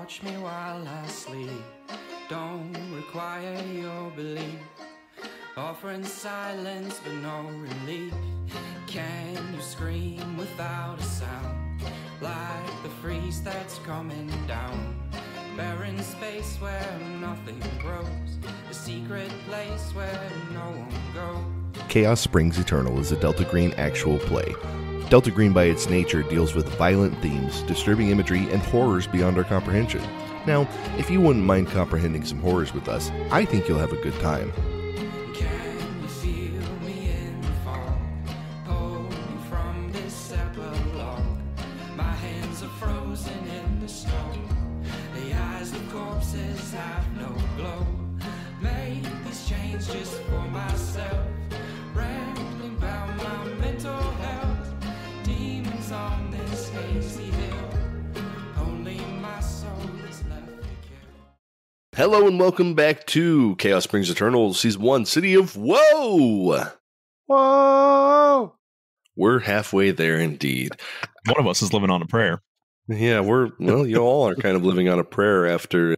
watch me while I sleep. Don't require your belief. Offering silence but no relief. Can you scream without a sound? Like the freeze that's coming down. Barren space where nothing grows. A secret place where no one goes. Chaos Springs Eternal is a Delta Green actual play. Delta Green by its nature deals with violent themes, disturbing imagery, and horrors beyond our comprehension. Now, if you wouldn't mind comprehending some horrors with us, I think you'll have a good time. Can you feel me in the fall? Pull me from this epilogue. My hands are frozen in the snow. The eyes of corpses have no glow. Made these chains just for myself. Rambling about my mental health. Demons on this hazy hill. Only my soul is left to kill. Hello and welcome back to Chaos Springs Eternal, Season 1, City of Woe! Whoa! We're halfway there indeed. One of us is living on a prayer. Yeah, you all are kind of living on a prayer after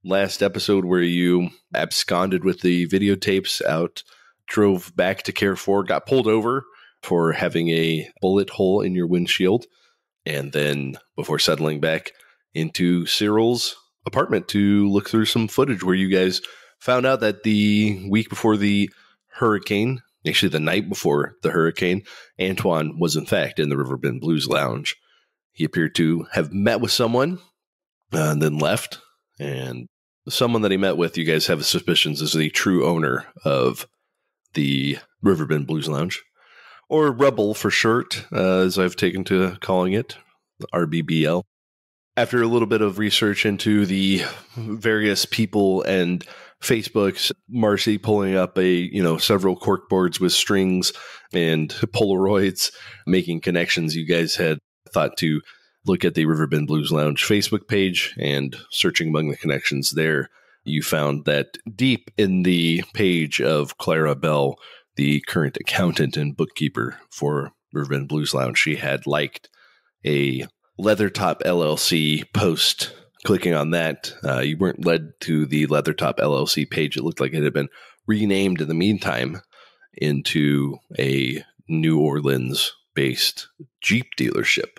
last episode where you absconded with the videotapes out, drove back to Carrefour, got pulled over for having a bullet hole in your windshield, and then before settling back into Cyril's apartment to look through some footage where you guys found out that the week before the hurricane, actually the night before the hurricane, Antoine was in fact in the Riverbend Blues Lounge. He appeared to have met with someone and then left, and someone that he met with, you guys have suspicions is the true owner of the Riverbend Blues Lounge, or Rebel for short, as I've taken to calling it, RBBL. After a little bit of research into the various people and Facebooks, Marcy pulling up several corkboards with strings and Polaroids, making connections, you guys had thought to look at the Riverbend Blues Lounge Facebook page, and searching among the connections there, you found that deep in the page of Clara Bell, the current accountant and bookkeeper for Riverbend Blues Lounge, she had liked a Leathertop LLC post. Clicking on that, you weren't led to the Leathertop LLC page. It looked like it had been renamed in the meantime into a New Orleans-based Jeep dealership,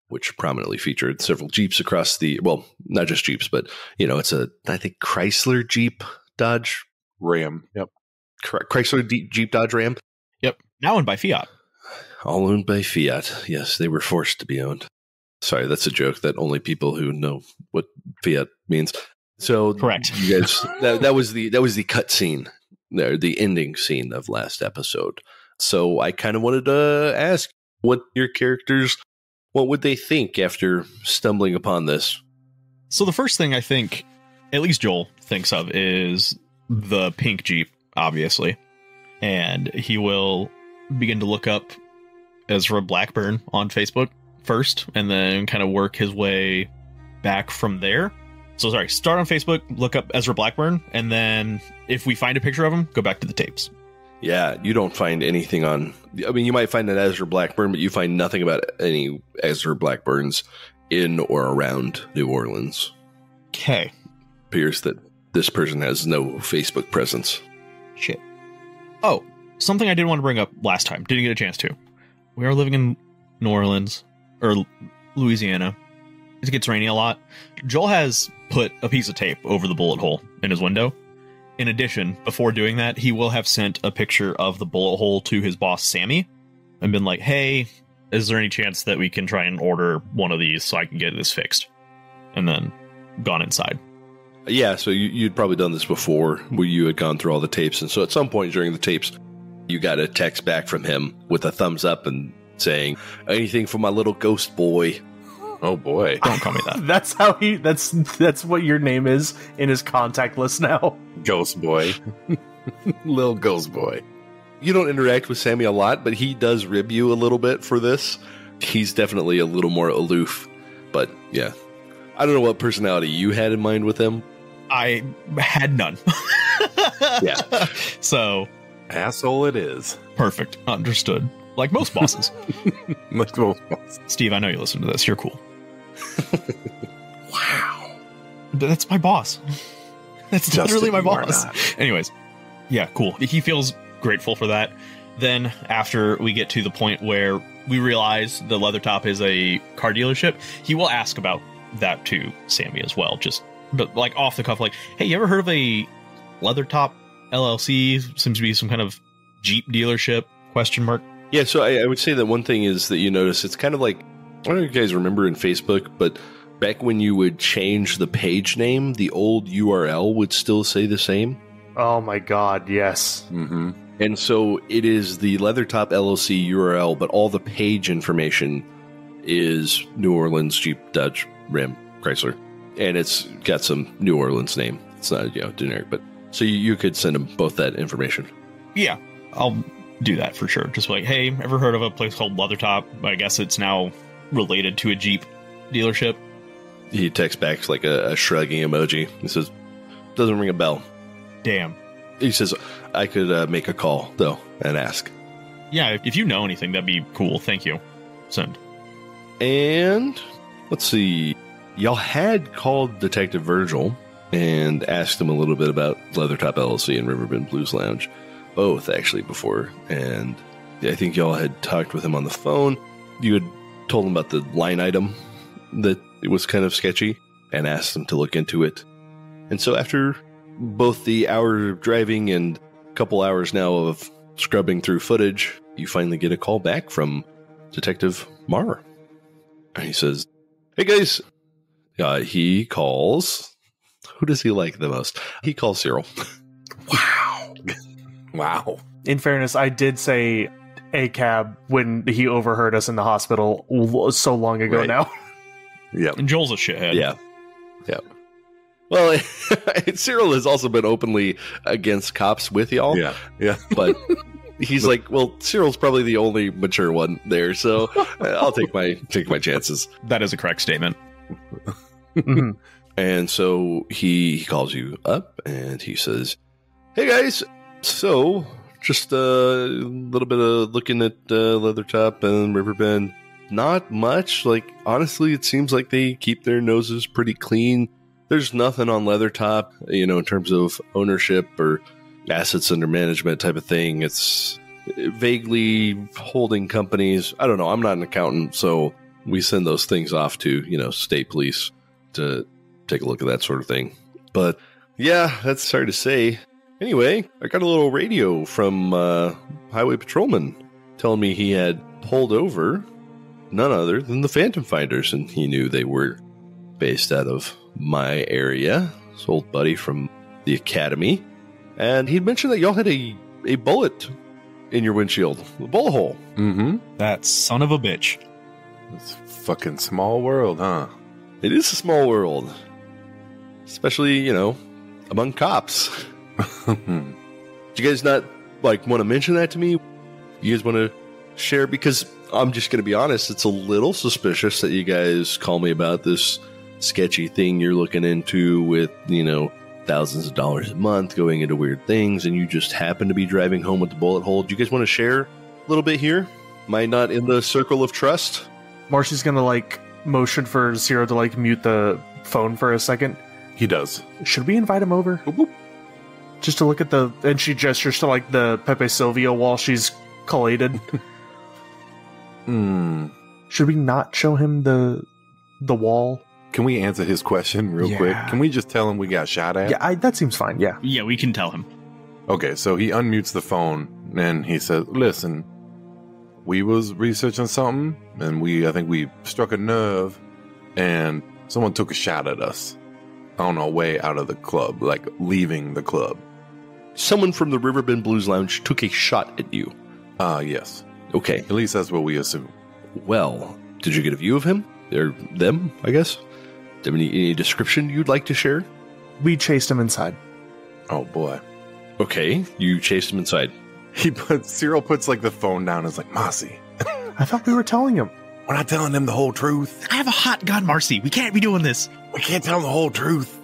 which prominently featured several Jeeps across well, not just Jeeps, but, it's I think Chrysler, Jeep, Dodge, Ram. Yep. Chrysler, Jeep, Dodge, Ram. Yep. Now owned by Fiat. All owned by Fiat. Yes, they were forced to be owned. Sorry, that's a joke that only people who know what Fiat means. So correct. You guys, that was the cut scene there, the ending scene of last episode. So I kind of wanted to ask what your characters, what would they think after stumbling upon this? So the first thing I think, at least Joel thinks of, is the pink Jeep, obviously. And he will begin to look up Ezra Blackburn on Facebook first, and then kind of work his way back from there. So sorry, start on Facebook, look up Ezra Blackburn, and then if we find a picture of him, go back to the tapes. Yeah, you don't find anything on... I mean, you might find an Ezra Blackburn, but you find nothing about any Ezra Blackburns in or around New Orleans. Okay. Appears that this person has no Facebook presence. Shit. Oh, something I did want to bring up last time. Didn't get a chance to. We are living in New Orleans, or Louisiana. It gets rainy a lot. Joel has put a piece of tape over the bullet hole in his window. In addition, before doing that, he will have sent a picture of the bullet hole to his boss, Sammy, and been like, hey, is there any chance that we can try and order one of these so I can get this fixed? And then gone inside. Yeah, so you'd probably done this before, where you had gone through all the tapes. And so at some point during the tapes, you got a text back from him with a thumbs up and saying, anything for my little ghost boy. Oh boy. Don't call me that. That's how that's what your name is in his contact list now. Ghost boy. Little ghost boy. You don't interact with Sammy a lot, but he does rib you a little bit for this. He's definitely a little more aloof. But yeah, I don't know what personality you had in mind with him. I had none. Yeah. So. Asshole it is. Perfect. Understood. Like most bosses. Like most bosses. Steve, I know you listen to this. You're cool. Wow. That's my boss. That's Justin, literally my you are boss. not. Anyways, yeah, cool. He feels grateful for that. Then after we get to the point where we realize the Leathertop is a car dealership, he will ask about that to Sammy as well. But like off the cuff, like, hey, you ever heard of a Leathertop LLC? Seems to be some kind of Jeep dealership? ? Yeah, so I would say that one thing is that you notice it's kind of like, I don't know if you guys remember in Facebook, but back when you would change the page name, the old URL would still say the same. Oh my god, yes. Mm-hmm. And so it is the Leathertop LLC URL, but all the page information is New Orleans Jeep Dodge Ram Chrysler. And it's got some New Orleans name. It's not, generic, but so you could send them both that information. Yeah, I'll do that for sure. Just like, hey, ever heard of a place called Leathertop? I guess it's now related to a Jeep dealership. He texts back like a shrugging emoji. He says, doesn't ring a bell. Damn. He says, I could make a call, though, and ask. Yeah, if you know anything, that'd be cool. Thank you. Send. And let's see. Y'all had called Detective Virgil and asked him a little bit about Leathertop LLC and Riverbend Blues Lounge. Both, actually, before. And I think y'all had talked with him on the phone. You had told him about the line item that it was kind of sketchy and asked him to look into it. And so after both the hour of driving and a couple hours now of scrubbing through footage, you finally get a call back from Detective Marr. And he says, hey guys, he calls, who does he like the most? He calls Cyril. Wow. In fairness, I did say a cab when he overheard us in the hospital so long ago Right. now. Yep. And Joel's a shithead. Yeah. Well, Cyril has also been openly against cops with y'all. Yeah. Yeah. But he's like, well, Cyril's probably the only mature one there, so I'll take my chances. That is a correct statement. Mhm. And so he calls you up and he says, hey guys, so just a little bit of looking at Leathertop and Riverbend. Not much. Like, honestly, it seems like they keep their noses pretty clean. There's nothing on Leathertop, in terms of ownership or assets under management type of thing. It's vaguely holding companies. I don't know. I'm not an accountant, so we send those things off to, state police to take a look at that sort of thing. But yeah, that's hard to say. Anyway, I got a little radio from Highway Patrolman telling me he had pulled over none other than the Phantom Phinders, and he knew they were based out of my area. His old buddy from the academy. And he'd mentioned that y'all had a bullet in your windshield, a bullet hole. Mm-hmm. That son of a bitch. It's a fucking small world, huh? It is a small world, especially, among cops. Do you guys not want to mention that to me? You guys want to share? Because I'm just going to be honest, it's a little suspicious that you guys call me about this sketchy thing you're looking into with, thousands of dollars a month going into weird things, and you just happen to be driving home with the bullet hole. Do you guys want to share a little bit here? Am I not in the circle of trust? Marcy's gonna motion for Zero to mute the phone for a second. He does. Should we invite him over? Boop, boop. Just to look at and she gestures to the Pepe Silvio while she's collated. Should we not show him the wall? Can we answer his question real quick? Can we just tell him we got shot at? Yeah, that seems fine. Yeah. Yeah, we can tell him. Okay, so he unmutes the phone and he says, listen, we was researching something and I think we struck a nerve and someone took a shot at us on our way out of the club, leaving the club. Someone from the Riverbend Blues Lounge took a shot at you. Yes. Okay. At least that's what we assume. Well, did you get a view of him? Or them, I guess? Do you have any description you'd like to share? We chased him inside. Oh, boy. Okay, you chased him inside. Cyril puts the phone down and is like, Marcy, I thought we were telling him. we're not telling them the whole truth. I have a hot gun, Marcy. We can't be doing this. We can't tell them the whole truth.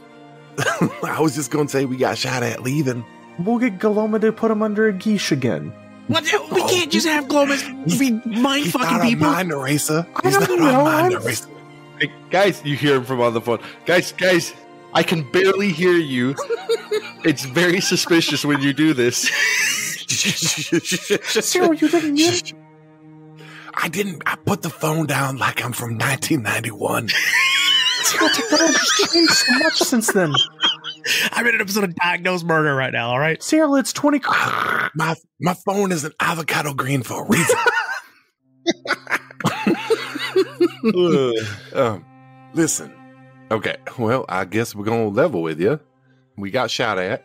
I was just going to say we got shot at leaving. We'll get Galoma to put him under a geesh again. What? We can't just have Glomus be mind He's fucking not people. a mind eraser. I He's don't not know. a mind eraser. Hey, guys, you hear him from on the phone. Guys, I can barely hear you. It's very suspicious when you do this. Cyril, you didn't hear? I didn't. I put the phone down like I'm from 1991. Cyril, technology's changed so much since then. I'm in an episode of Diagnosed Murder right now, all right? Cyril, it's 20. My phone is an avocado green for a reason. Listen. Okay, well, I guess we're going to level with you. We got shot at.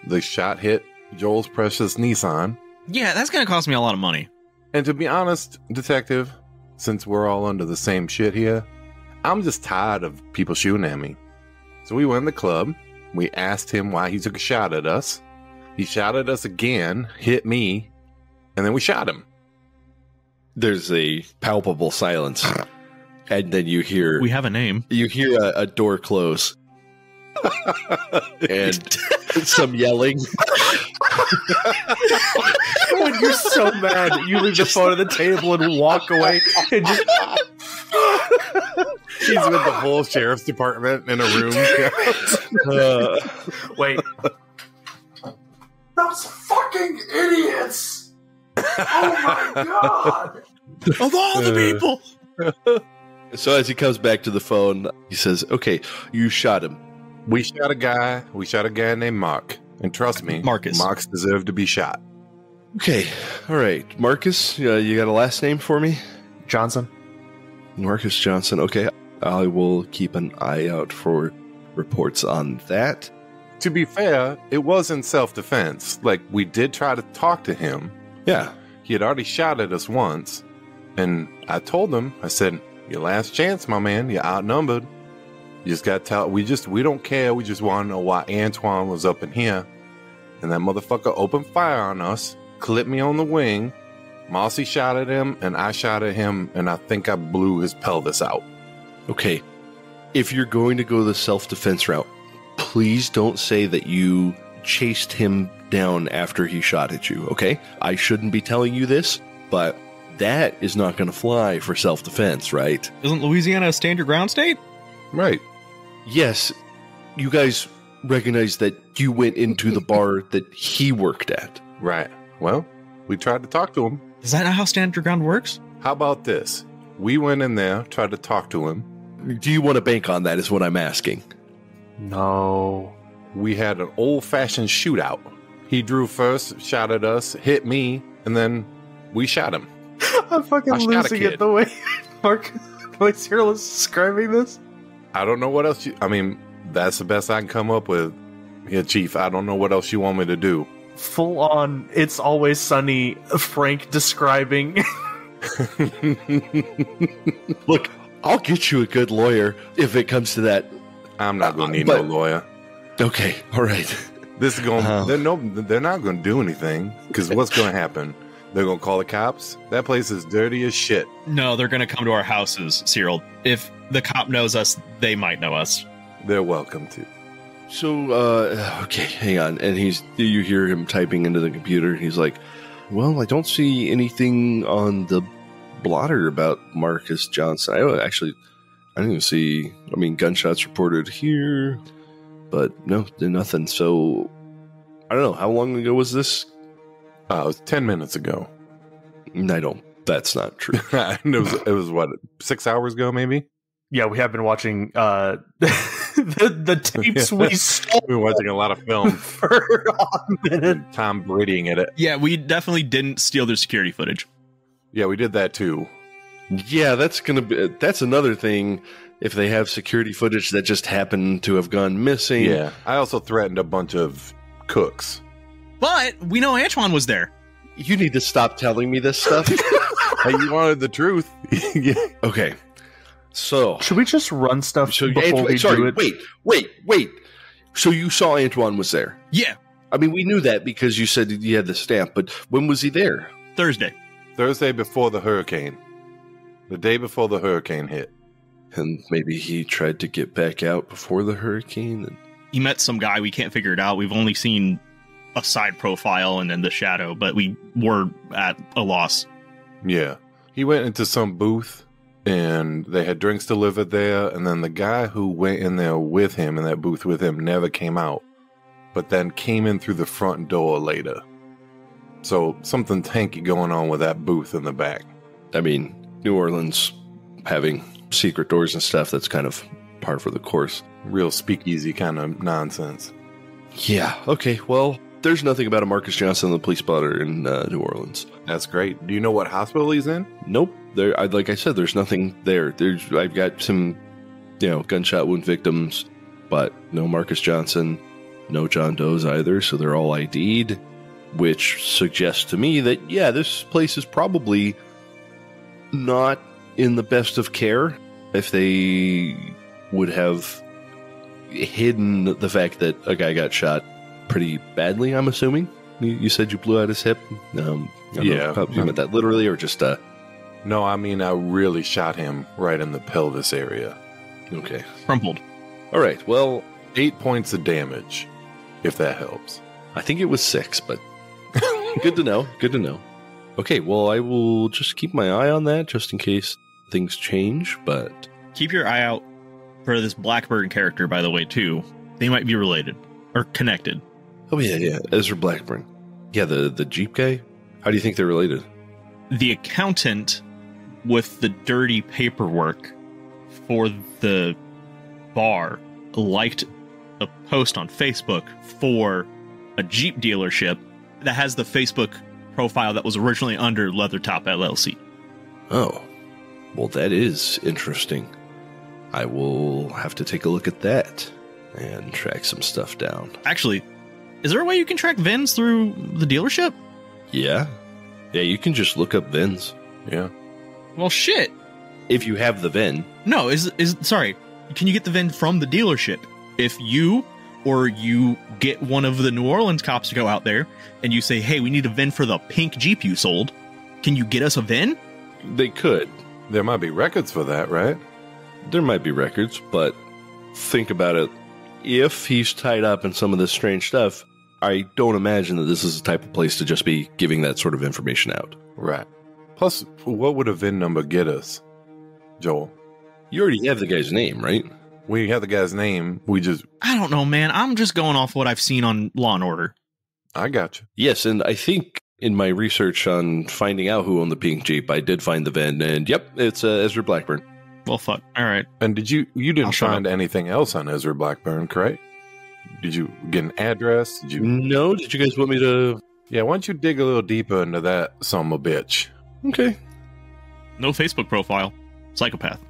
The shot hit Joel's precious Nissan. Yeah, that's going to cost me a lot of money. And to be honest, detective, since we're all under the same shit here, I'm just tired of people shooting at me. So we went in the club. We asked him why he took a shot at us. He shot at us again, hit me, and then we shot him. There's a palpable silence. And then you hear... We have a name. You hear a door close. And some yelling. When you're so mad, you leave the phone on the table and walk away. And just... He's with the whole sheriff's department in a room. Wait. Those fucking idiots! Oh my god! Of all the people! So as he comes back to the phone, he says, okay, you shot him. We shot a guy named Mark. And trust me, Marcus deserved to be shot. Okay, all right. Marcus, you got a last name for me? Johnson. Marcus Johnson. Okay, I will keep an eye out for reports on that. To be fair, it was in self-defense. Like, we did try to talk to him. Yeah. He had already shot at us once. And I told him, I said, your last chance, my man. You're outnumbered. You just got to tell. We don't care. We just want to know why Antoine was up in here. And that motherfucker opened fire on us, clipped me on the wing. Mossy shot at him, and I shot at him, and I think I blew his pelvis out. Okay. If you're going to go the self-defense route, please don't say that you chased him down after he shot at you, okay? I shouldn't be telling you this, but that is not going to fly for self-defense, right? Isn't Louisiana a stand your ground state? Right. Yes, you guys recognize that you went into the bar that he worked at. Right. Well, we tried to talk to him. Is that not how stand your ground works? How about this? We went in there, tried to talk to him. Do you want to bank on that is what I'm asking. No. We had an old-fashioned shootout. He drew first, shot at us, hit me, and then we shot him. I'm fucking I shot a losing kid. it the way Cyril is describing this. I don't know what else that's the best I can come up with. Yeah, Chief, I don't know what else you want me to do. Full on, It's Always Sunny, Frank describing. Look, I'll get you a good lawyer if it comes to that. I'm not going to need no lawyer. Okay, all right. This is going. They're not going to do anything because what's going to happen? They're going to call the cops. That place is dirty as shit. No, they're going to come to our houses, Cyril. If the cop knows us, they might know us. They're welcome to. So, okay, hang on. And you hear him typing into the computer. And he's like, well, I don't see anything on the blotter about Marcus Johnson. I didn't even see, gunshots reported here, but no, nothing. So, I don't know. How long ago was this? It was 10 minutes ago. That's not true. it was what, 6 hours ago, maybe? Yeah, we have been watching the tapes we stole. We've been watching a lot of film for a minute. Tom Bradying at it. Yeah, we definitely didn't steal their security footage. Yeah, we did that too. Yeah, that's another thing. If they have security footage that just happened to have gone missing. Yeah, I also threatened a bunch of cooks. But we know Antoine was there. You need to stop telling me this stuff. Hey, you wanted the truth. Yeah. Okay. So should we just run stuff before we do it? Wait. So you saw Antoine was there? Yeah. We knew that because you said you had the stamp, but when was he there? Thursday before the hurricane. The day before the hurricane hit. And maybe he tried to get back out before the hurricane. He met some guy. We can't figure it out. We've only seen a side profile and then the shadow, but we were at a loss. Yeah. He went into some booth and they had drinks delivered there, and then the guy who went in there with him, in that booth with him, never came out, but then came in through the front door later. So something tanky going on with that booth in the back. I mean, New Orleans having secret doors and stuff, that's kind of par for the course. Real speakeasy kind of nonsense. Yeah, okay, well, there's nothing about a Marcus Johnson, the police spotter in New Orleans. That's great. Do you know what hospital he's in? Nope. Like I said, there's nothing there. I've got some, gunshot wound victims, but no Marcus Johnson, no John Doe's either, so they're all ID'd, which suggests to me that, yeah, this place is probably not in the best of care. If they would have hidden the fact that a guy got shot pretty badly, I'm assuming. You said you blew out his hip? I don't know if you meant that literally or just... No, I mean, I really shot him right in the pelvis area. Okay. Crumpled. All right, well... 8 points of damage, if that helps. I think it was 6, but good to know. Good to know. Okay, well, I will just keep my eye on that just in case things change, but... Keep your eye out for this Blackbird character, by the way, too. They might be related. Or connected. Oh, yeah. Ezra Blackburn. Yeah, the Jeep guy? How do you think they're related? The accountant with the dirty paperwork for the bar liked a post on Facebook for a Jeep dealership that has the Facebook profile that was originally under Leathertop LLC. Oh, well, that is interesting. I will have to take a look at that and track some stuff down. Actually, is there a way you can track VINs through the dealership? Yeah, you can just look up VINs. Yeah. Well, shit. If you have the VIN. No, sorry. Can you get the VIN from the dealership? If you get one of the New Orleans cops to go out there and you say, hey, we need a VIN for the pink Jeep you sold, can you get us a VIN? They could. There might be records for that, right? There might be records, but think about it. If he's tied up in some of this strange stuff, I don't imagine that this is the type of place to just be giving that sort of information out. Right. Plus, what would a VIN number get us, Joel? You already have the guy's name, right? We have the guy's name. I don't know, man. I'm just going off what I've seen on Law and Order. I got you. Yes, and I think in my research on finding out who owned the pink Jeep, I did find the VIN, and yep, it's Ezra Blackburn. Well, fuck. All right. And did you didn't find anything else on Ezra Blackburn, correct? Did you get an address? No, did you guys want me to? Yeah, why don't you dig a little deeper into that son of a bitch? Okay. No Facebook profile. Psychopath.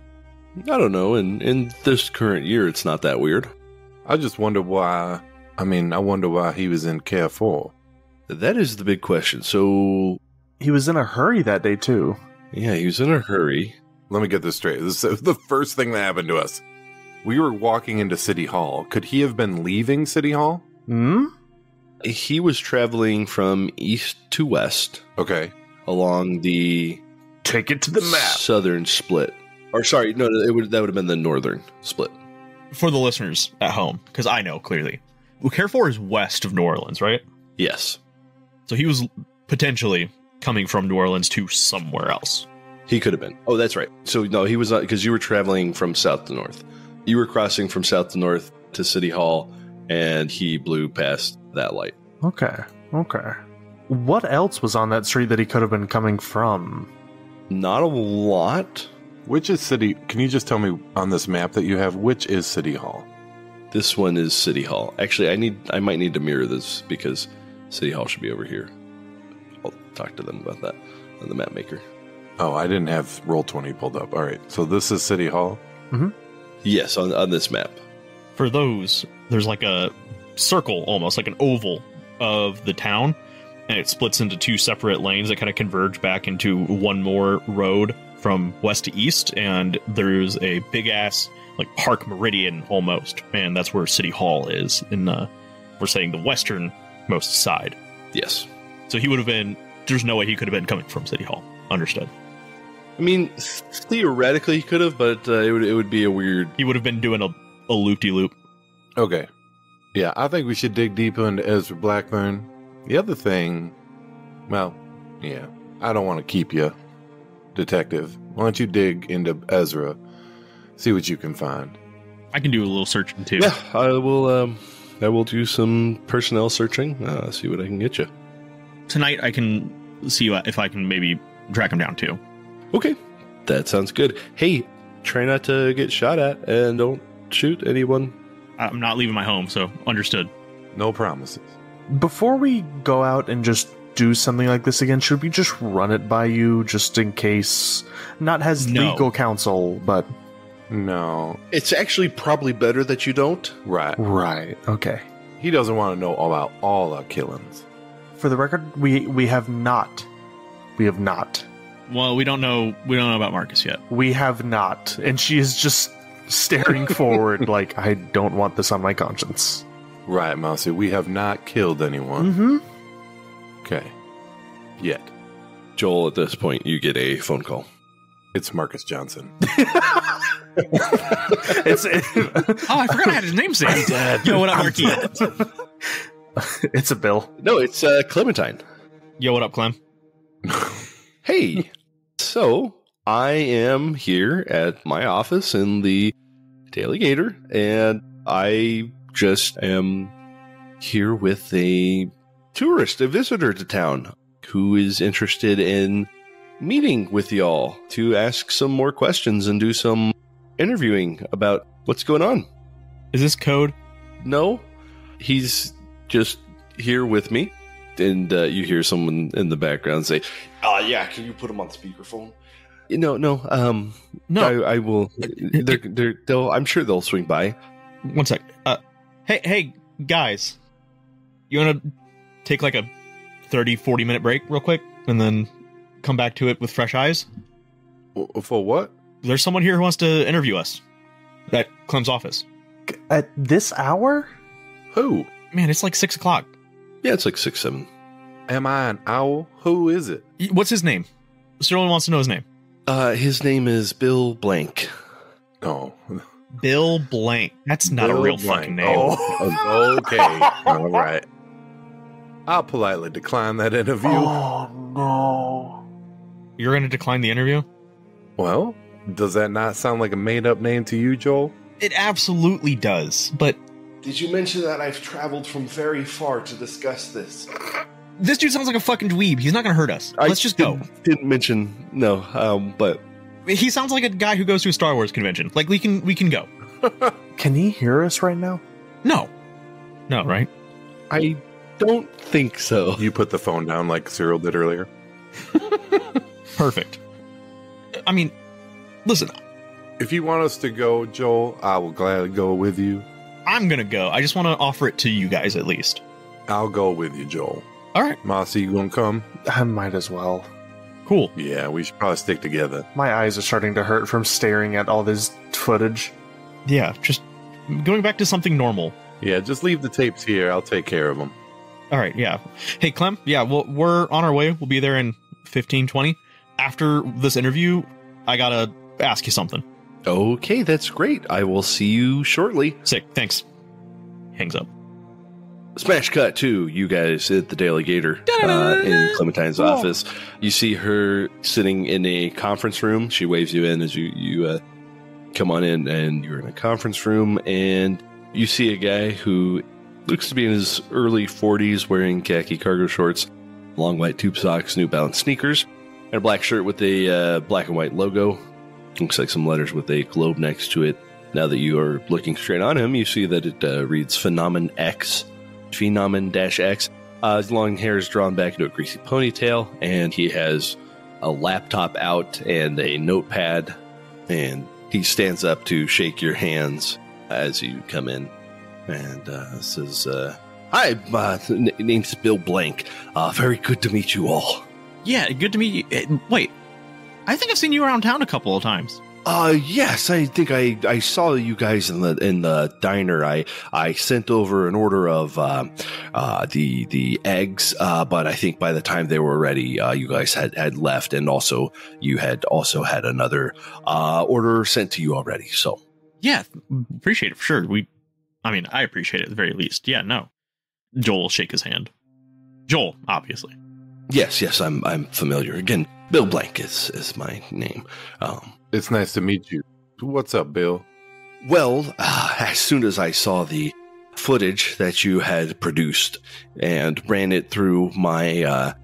I don't know. In this current year, it's not that weird. I just wonder why. I wonder why he was in Carrefour. That is the big question. So he was in a hurry that day, too. Yeah, he was in a hurry. Let me get this straight. This is the first thing that happened to us. We were walking into City Hall. Could he have been leaving City Hall? He was traveling from east to west. Okay. Along the... Take it to the map. Southern split. Or sorry, no, that would have been the northern split. For the listeners at home, because I know clearly. Well, Carrefour is west of New Orleans, right? Yes. So he was potentially coming from New Orleans to somewhere else. He could have been. Oh, that's right. So no, he was not, because you were traveling from south to north. You were crossing from south to north to City Hall, and he blew past that light. Okay. What else was on that street that he could have been coming from? Not a lot. Which is City... Can you just tell me on this map that you have, which is City Hall? This one is City Hall. Actually, I might need to mirror this because City Hall should be over here. I'll talk to them about that on the map maker. Oh, I didn't have Roll20 pulled up. All right, so this is City Hall? Mm-hmm. Yes, on this map. For those, there's like a circle, almost like an oval of the town, and it splits into two separate lanes that kind of converge back into one more road from west to east, and there's a big-ass like park meridian almost, and that's where City Hall is in we're saying the westernmost side. Yes. So he would have been... There's no way he could have been coming from City Hall. Understood. I mean, theoretically he could have, but it would be a weird... He would have been doing a loop-de-loop. Okay. Yeah, I think we should dig deeper into Ezra Blackburn. The other thing... Well, yeah, I don't want to keep you detective, why don't you dig into Ezra, see what you can find. I can do a little searching too. Yeah, I will do some personnel searching, see what I can get you. Tonight I can see if I can maybe track him down too. Okay, that sounds good. Hey, try not to get shot at and don't shoot anyone. I'm not leaving my home, so understood. No promises. Before we go out and just do something like this again, should we just run it by you just in case? Not as No. legal counsel, but... No. It's actually probably better that you don't. Right. Right, okay. He doesn't want to know about all our killings. For the record, we have not. We have not. Well, we don't know about Marcus yet. We have not. And she is just staring forward like, I don't want this on my conscience. Right, Mousy, we have not killed anyone. Mm-hmm. Okay. Yet. Joel, at this point, you get a phone call. It's Marcus Johnson. It's Oh, I forgot I had his name saved. Yo, what up, Marky? it's a bill. No, it's Clementine. Yo, what up, Clem? Hey, so I am here at my office in the Daily Gator, and I just am here with a tourist, a visitor to town, who is interested in meeting with y'all to ask some more questions and do some interviewing about what's going on. Is this code? No, he's just here with me. And you hear someone in the background say, yeah, can you put him on speakerphone? No. No. I will. I'm sure they'll swing by. One sec. Hey, guys. You want to take like a 30, 40-minute break real quick and then come back to it with fresh eyes? For what? There's someone here who wants to interview us at Clem's office. At this hour? Who? Man, it's like 6 o'clock. Yeah, it's like 6, 7. Am I an owl? Who is it? What's his name? Sterling wants to know his name. His name is Bill Blank. Oh. Bill Blank. That's not Bill a real Blank. fucking name. Oh, okay. All right. I'll politely decline that interview. Oh, no. You're going to decline the interview? Well, does that not sound like a made-up name to you, Joel? It absolutely does, but Did you mention that I've traveled from very far to discuss this? this dude sounds like a fucking dweeb. He's not going to hurt us. Let's just go. Didn't mention, no, but... He sounds like a guy who goes to a Star Wars convention. Like, we can go. Can he hear us right now? No, right? I don't think so. You put the phone down like Cyril did earlier. Perfect. I mean, listen, If you want us to go, Joel, I will gladly go with you. I'm going to go. I just want to offer it to you guys at least. I'll go with you, Joel. All right, Mossy, you gonna come? I might as well. cool. Yeah, we should probably stick together. My eyes are starting to hurt from staring at all this footage. Yeah, just going back to something normal. Yeah, just leave the tapes here. I'll take care of them. All right, yeah. Hey, Clem, yeah, we're on our way. We'll be there in 15, 20. After this interview, I got to ask you something. Okay, that's great. I will see you shortly. Sick, thanks. Hangs up. Smash cut to you guys at the Daily Gator in Clementine's office. You see her sitting in a conference room. She waves you in as you come on in, and you're in a conference room, and you see a guy who looks to be in his early 40s, wearing khaki cargo shorts, long white tube socks, New Balance sneakers, and a black shirt with a black and white logo. Looks like some letters with a globe next to it. Now that you are looking straight on him, you see that it reads Phenomenon X. Phenomenon-X. His long hair is drawn back into a greasy ponytail, and he has a laptop out and a notepad, and he stands up to shake your hands as you come in, and says, "Hi, my name's Bill Blank. Very good to meet you all." Yeah, good to meet you. Wait, I think I've seen you around town a couple of times. Yes, I think I saw you guys in the diner. I sent over an order of the eggs, but I think by the time they were ready, you guys had left, and also you had had another order sent to you already. So Yeah, appreciate it for sure. I appreciate it at the very least. Yeah, no. Joel will shake his hand. Joel, obviously. Yes, I'm familiar. Again, Bill Blank is my name. It's nice to meet you. What's up, Bill? Well, as soon as I saw the footage that you had produced and ran it through my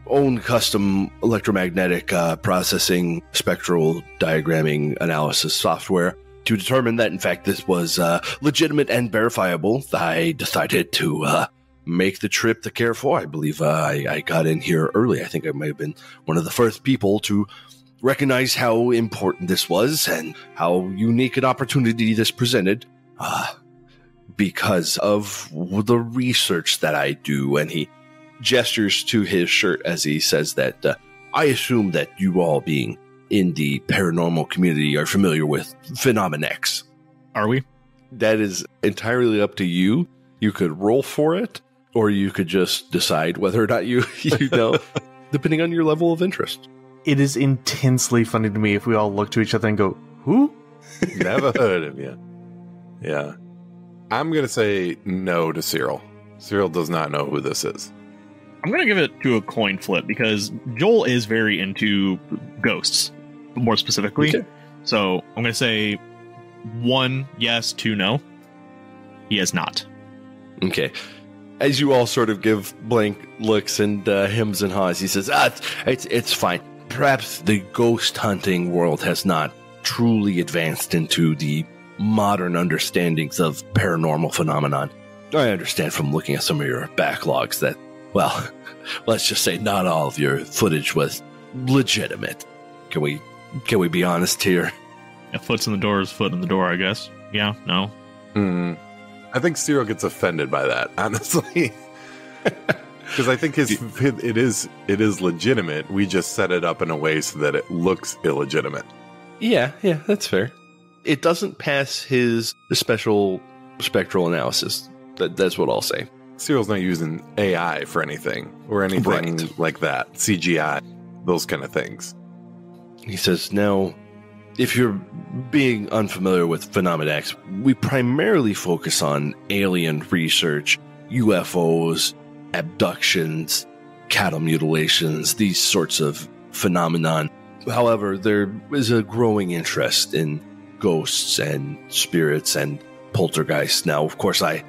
own custom electromagnetic processing spectral diagramming analysis software to determine that, in fact, this was legitimate and verifiable, I decided to make the trip to Carrefour. I believe I got in here early. I think I might have been one of the first people to recognize how important this was and how unique an opportunity this presented because of the research that I do. And he gestures to his shirt as he says that I assume that you all, being in the paranormal community, are familiar with Phenomenon X. Are we? That is entirely up to you. You could roll for it, or you could just decide whether or not you know, depending on your level of interest. It is intensely funny to me if we all look to each other and go, who? Never heard of you. Yeah. I'm going to say no to Cyril. Cyril does not know who this is. I'm going to give it to a coin flip because Joel is very into ghosts, more specifically. Okay. So I'm going to say 1 yes, 2 no. He has not. Okay. As you all sort of give blank looks and hems and haws, he says, it's fine. Perhaps the ghost hunting world has not truly advanced into the modern understandings of paranormal phenomenon. I understand from looking at some of your backlogs that, well, let's just say not all of your footage was legitimate. Can we be honest here? A foot's in the door is foot in the door, I guess. Yeah, no. I think Cyril gets offended by that, honestly. Because I think it is legitimate. We just set it up in a way so that it looks illegitimate. Yeah, that's fair. It doesn't pass his special spectral analysis. That's what I'll say. Cyril's not using AI for anything or anything like that. CGI, those kind of things. He says, now, if you're being unfamiliar with Phenomenon X, we primarily focus on alien research, UFOs, abductions, cattle mutilations, these sorts of phenomenon. However, there is a growing interest in ghosts and spirits and poltergeists. Now, of course, I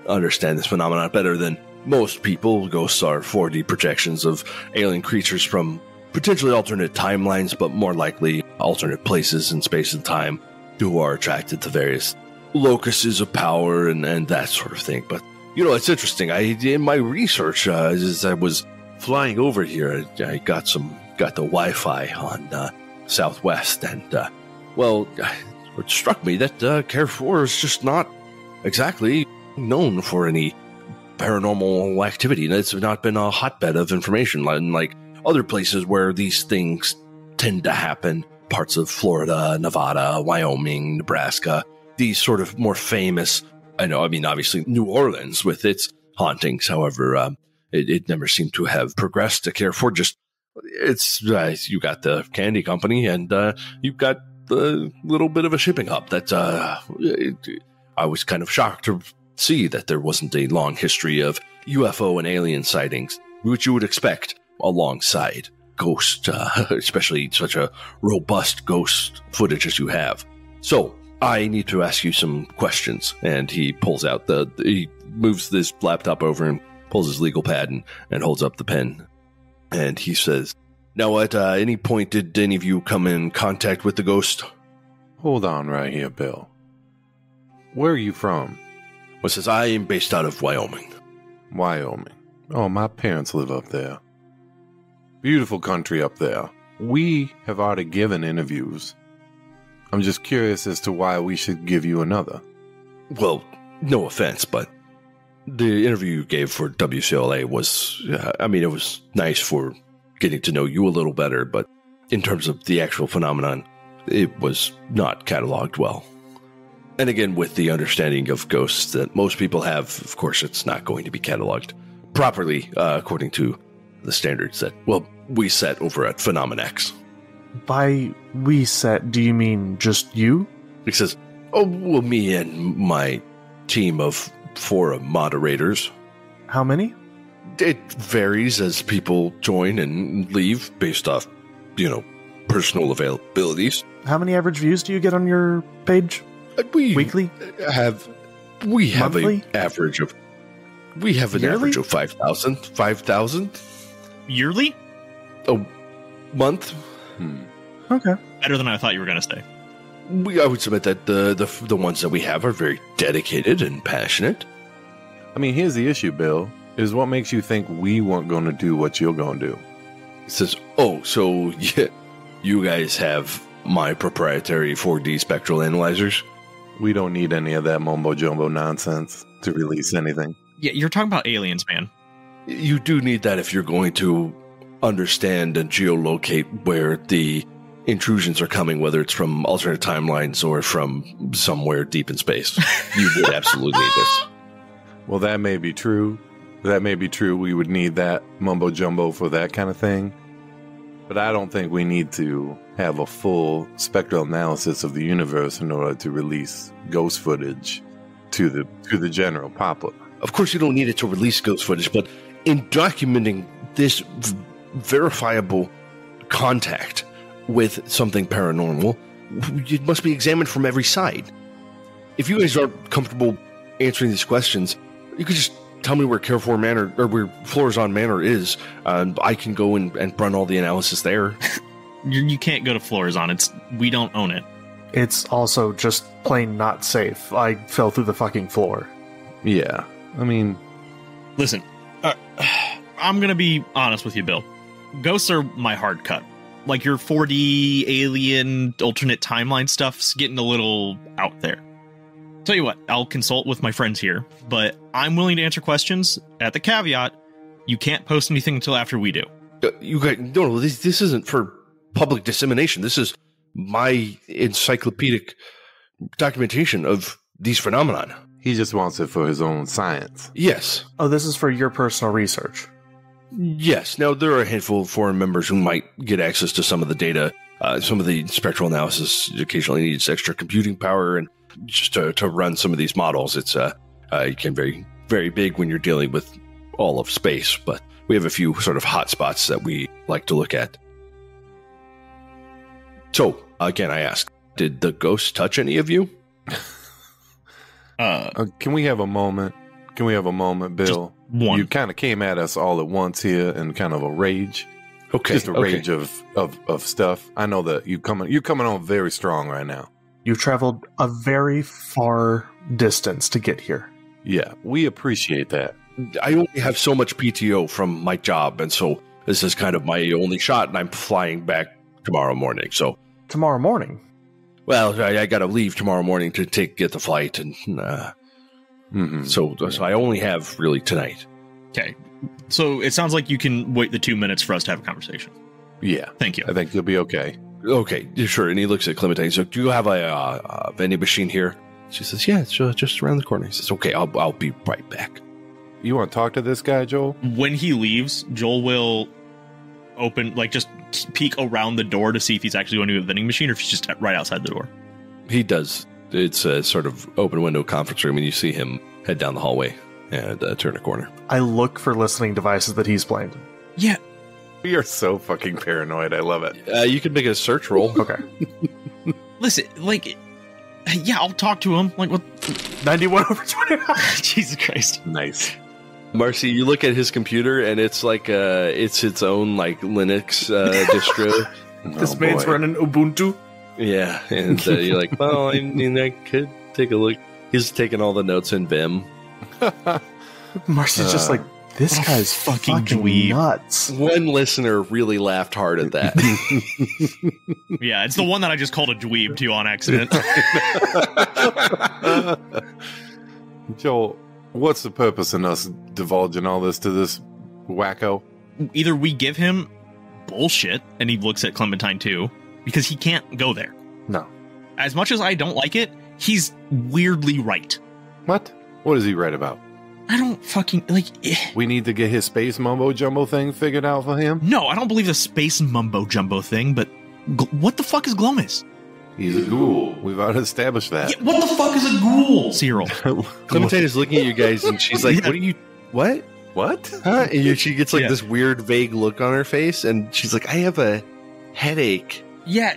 understand this phenomenon better than most people. Ghosts are 4D projections of alien creatures from potentially alternate timelines, but more likely alternate places in space and time, who are attracted to various locuses of power and that sort of thing. But, it's interesting. In my research, as I was flying over here, I got the Wi-Fi on Southwest, and, it struck me that Carrefour is just not exactly known for any paranormal activity. It's not been a hotbed of information like other places where these things tend to happen. Parts of Florida, Nevada, Wyoming, Nebraska, these sort of more famous, obviously New Orleans with its hauntings. However, it never seemed to have progressed to Carrefour. You got the candy company and you've got the little bit of a shipping hub that I was kind of shocked to see that there wasn't a long history of UFO and alien sightings, which you would expect alongside ghost, especially such a robust ghost footage as you have. So I need to ask you some questions. And he pulls out he moves this laptop over and pulls his legal pad and holds up the pen. And he says, now, at any point, did any of you come in contact with the ghost? Hold on right here, Bill. Where are you from? Well, says, I am based out of Wyoming. Wyoming. Oh, my parents live up there. Beautiful country up there. We have already given interviews. I'm just curious as to why we should give you another. Well, no offense, but the interview you gave for WCLA was, it was nice for getting to know you a little better, but in terms of the actual phenomenon, it was not cataloged well. And again, with the understanding of ghosts that most people have, of course, it's not going to be cataloged properly according to the standards that, we set over at Phenomenon X. By we set, do you mean just you? He says, me and my team of 4 moderators. How many? It varies as people join and leave based off, personal availabilities. How many average views do you get on your page? Weekly? We have Monthly? an average of 5,000. 5,000 Yearly? a month. Okay. Better than I thought you were going to say. I would submit that the ones that we have are very dedicated and passionate. I mean, here's the issue, Bill, is what makes you think we weren't going to do what you're going to do? It says, oh, so yeah, you guys have my proprietary 4D spectral analyzers? We don't need any of that mumbo-jumbo nonsense to release anything. Yeah, you're talking about aliens, man. You do need that if you're going to understand and geolocate where the intrusions are coming, whether it's from alternate timelines or from somewhere deep in space. You would absolutely need this. Well, that may be true. That may be true. We would need that mumbo-jumbo for that kind of thing. But I don't think we need to have a full spectral analysis of the universe in order to release ghost footage to the general public. Of course, you don't need it to release ghost footage, but in documenting this verifiable contact with something paranormal, it must be examined from every side. If you guys aren't comfortable answering these questions, you could just tell me where Carrefour Manor, or where Florazon Manor is. I can go and run all the analysis there. You can't go to Florazon. We don't own it. It's also just plain not safe. I fell through the fucking floor. Yeah. I mean, listen, I'm going to be honest with you, Bill. Ghosts are my hard cut. Like your 4D alien alternate timeline stuff's getting a little out there. Tell you what, I'll consult with my friends here, but I'm willing to answer questions at the caveat, you can't post anything until after we do. You guys, no, this isn't for public dissemination. This is my encyclopedic documentation of these phenomenon. he just wants it for his own science. Yes. Oh, this is for your personal research. Yes. Now, there are a handful of foreign members who might get access to some of the data. Some of the spectral analysis occasionally needs extra computing power, and just to run some of these models, it can be very big when you're dealing with all of space, but we have a few sort of hot spots that we like to look at. So, again, I ask, did the ghost touch any of you? Can we have a moment? Can we have a moment, Bill? One. You kind of came at us all at once here in kind of a rage. Okay. Just a rage of stuff. I know that you're coming on very strong right now. You traveled a very far distance to get here. Yeah, we appreciate that. I only have so much PTO from my job, and so this is kind of my only shot, and I'm flying back tomorrow morning. So Tomorrow morning? well, I got to leave tomorrow morning to get the flight, and so I only have really tonight. Okay. So it sounds like you can wait the 2 minutes for us to have a conversation. Yeah. Thank you. I think you'll be okay. Okay, sure. And he looks at Clementine. So, do you have a vending machine here? She says, yeah, it's just around the corner. He says, okay, I'll be right back. You want to talk to this guy, Joel? When he leaves, Joel will open, just peek around the door to see if he's actually going to a vending machine or if he's just right outside the door. He does. It's a sort of open window conference room, and you see him head down the hallway and turn a corner. I look for listening devices that he's blamed. Yeah. We are so fucking paranoid. I love it. You can make a search roll. Okay. Listen, yeah, I'll talk to him. What? 91 over 20. Jesus Christ. Nice. Marcy, you look at his computer, and it's it's its own Linux distro. This man's running Ubuntu. Yeah, and you're like, well, I mean, I could take a look. He's taking all the notes in Vim. Marcy's just like, this what a guy's fucking fucking dweeb. nuts. One listener really laughed hard at that. Yeah, it's the one that I just called a dweeb to on accident. Joel, what's the purpose in us divulging all this to this wacko? Either we give him bullshit, and he looks at Clementine too, because he can't go there. No. As much as I don't like it, he's weirdly right. What? What is he right about? I don't fucking We need to get his space mumbo jumbo thing figured out for him? No, I don't believe the space mumbo jumbo thing, but what the fuck is Glomus? He's a ghoul. We've already established that. Yeah, what the fuck is a ghoul? Cyril. Clementine is looking at you guys, and she's like, Yeah. What? What? Huh? And she gets like Yeah. this weird, vague look on her face, and she's like, I have a headache. Yeah,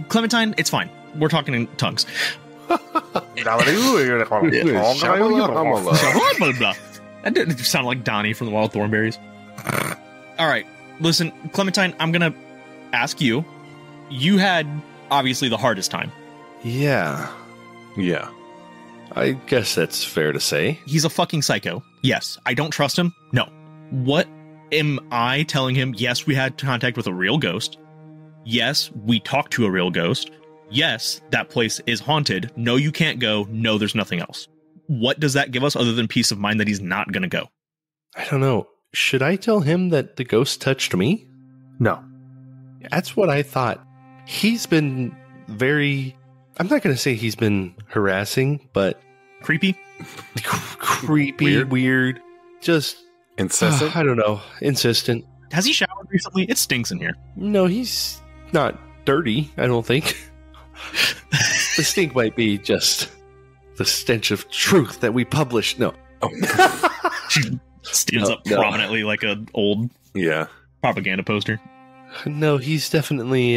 Clementine, it's fine. We're talking in tongues. That didn't sound like Donnie from the Wild Thornberries. All right, listen, Clementine, I'm going to ask you. You had, obviously, the hardest time. Yeah, Yeah. I guess that's fair to say. He's a fucking psycho. Yes. I don't trust him. No. What am I telling him? Yes, we had contact with a real ghost. Yes, we talked to a real ghost. Yes, that place is haunted. No, you can't go. No, there's nothing else. What does that give us other than peace of mind that he's not going to go? I don't know. Should I tell him that the ghost touched me? No. That's what I thought. He's been very... I'm not going to say he's been harassing, but... Creepy? Creepy, weird. Just... Incessant? I don't know. Insistent. Has he showered recently? It stinks in here. No, he's not dirty, I don't think. The stink might be just the stench of truth that we published. No. She stands up prominently like an old Yeah. propaganda poster. No, he's definitely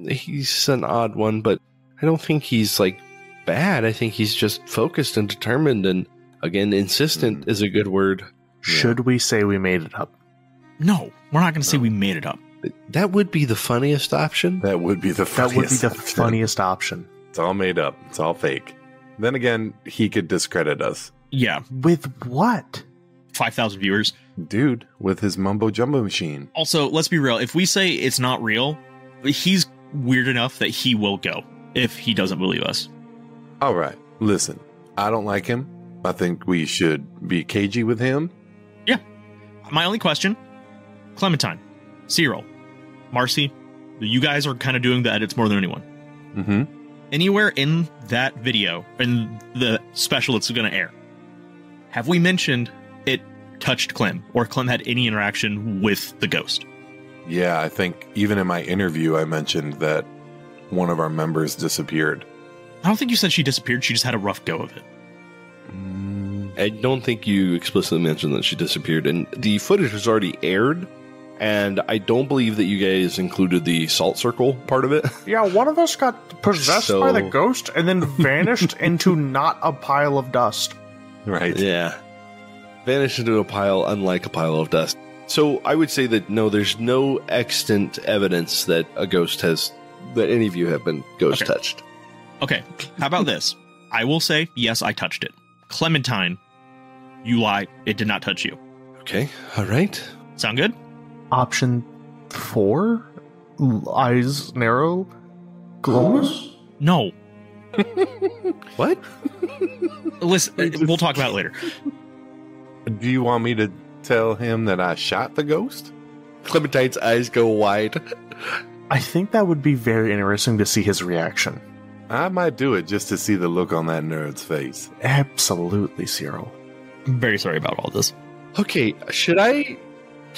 he's an odd one, but I don't think he's like bad. I think he's just focused and determined, and again, insistent is a good word. Should we say we made it up? No, we're not going to say we made it up. That would be the funniest option. That would be the That funniest. would be the option. funniest option. It's all made up. It's all fake. Then again, he could discredit us. Yeah, With what? 5,000 viewers. Dude, with his mumbo jumbo machine. Also, let's be real. If we say it's not real, he's weird enough that he will go if he doesn't believe us. All right. Listen, I don't like him. I think we should be cagey with him. Yeah. My only question, Clementine, Cyril, Marcy, you guys are kind of doing the edits more than anyone. Mm-hmm. Anywhere in that video, in the special that's going to air, have we mentioned it touched Clem, or Clem had any interaction with the ghost? Yeah, I think even in my interview, I mentioned that one of our members disappeared. I don't think you said she disappeared. She just had a rough go of it. I don't think you explicitly mentioned that she disappeared, and the footage has already aired, and I don't believe that you guys included the salt circle part of it. Yeah, one of us got possessed by the ghost and then vanished into not a pile of dust. Right. Yeah. Vanished into a pile, unlike a pile of dust. So I would say that no, there's no extant evidence that a ghost has, that any of you have been ghost touched. Okay, how about this? I will say, yes, I touched it. Clementine, you lie. It did not touch you. Okay, all right. Sound good? Option 4? Eyes narrow? Glows? No. What? Listen, we'll talk about it later. Do you want me to tell him that I shot the ghost? Clementine's eyes go wide. I think that would be very interesting to see his reaction. I might do it just to see the look on that nerd's face. Absolutely, Cyril. I'm very sorry about all this. Okay, should I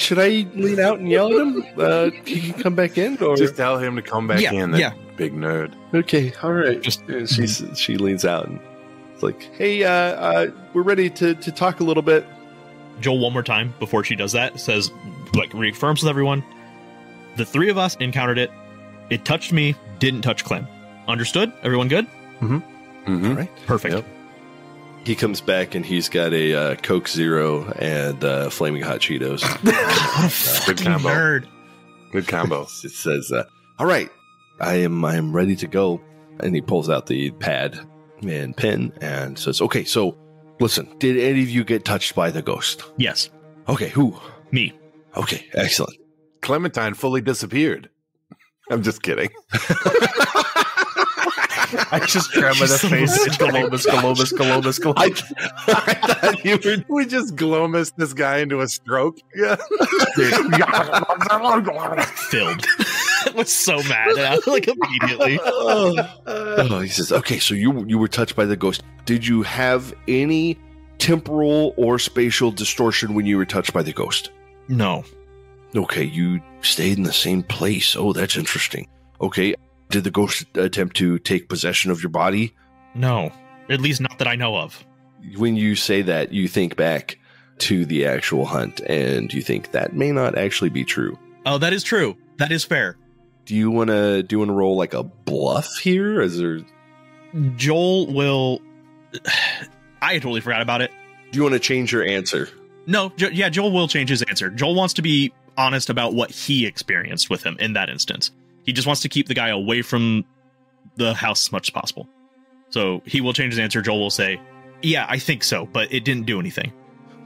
lean out and yell at him? He can come back in, or Just tell him to come back Yeah, in, that yeah. big nerd. okay, all right. Just- She leans out and it's like, hey, we're ready to talk a little bit. Joel, one more time before she does that, says, like, reaffirms with everyone. The three of us encountered it. It touched me, didn't touch Clem. Understood? Everyone good? Mm-hmm. All right. Perfect. Yep. He comes back and he's got a Coke Zero and Flaming Hot Cheetos. What a fucking combo. nerd. Good combo. It says, all right, I am ready to go. And he pulls out the pad and pen and says, okay, so listen, did any of you get touched by the ghost? Yes, Okay, who? me. Okay, excellent. Clementine fully disappeared. I'm just kidding. I just grabbed by the face. It's Columbus. I thought you were. We just glomused this guy into a stroke. Yeah. Filled. I was so mad. Like, immediately. Oh, he says, okay, so you were touched by the ghost. Did you have any temporal or spatial distortion when you were touched by the ghost? No. Okay, you stayed in the same place. Oh, that's interesting. Okay, did the ghost attempt to take possession of your body? No. At least not that I know of. When you say that, you think back. to the actual hunt, and you think that may not actually be true. Oh, that is true. That is fair. Do you want to roll like a bluff here? Is there? Joel will. I totally forgot about it. Do you want to change your answer? No, Joel will change his answer. Joel wants to be honest about what he experienced with him in that instance. He just wants to keep the guy away from the house as much as possible. So he will change his answer. Joel will say, yeah, I think so, but it didn't do anything.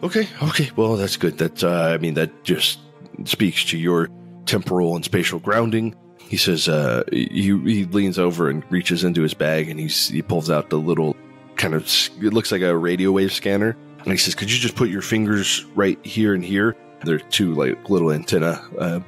Okay. Well, that's good. That just speaks to your temporal and spatial grounding. He says, he leans over and reaches into his bag, and he pulls out the little kind of, it looks like a radio wave scanner. And he says, could you just put your fingers right here and here? There are two like little antenna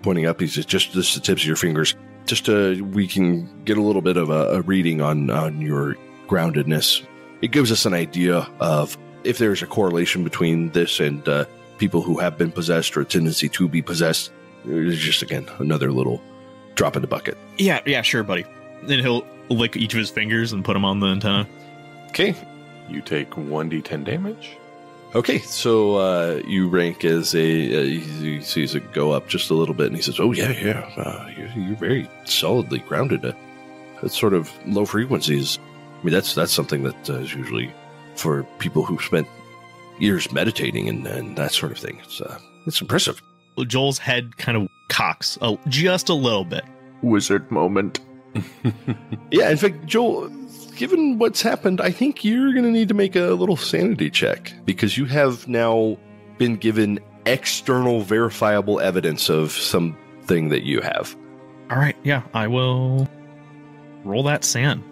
pointing up. He says, just the tips of your fingers. Just we can get a little bit of a reading on your groundedness. It gives us an idea of if there's a correlation between this and people who have been possessed or a tendency to be possessed. It's just, again, another little drop in the bucket. Yeah, sure, buddy. Then he'll lick each of his fingers and put them on the antenna. Okay. You take 1d10 damage. Okay, so you rank as he sees it go up just a little bit, and he says, oh, yeah, you're very solidly grounded at sort of low frequencies. I mean, that's something that is usually for people who've spent years meditating and that sort of thing. It's impressive. Joel's head kind of cocks just a little bit. Wizard moment. Yeah, in fact, Joel, given what's happened, I think you're going to need to make a little sanity check, because you have now been given external verifiable evidence of something that you have. All right, yeah, I will roll that sand.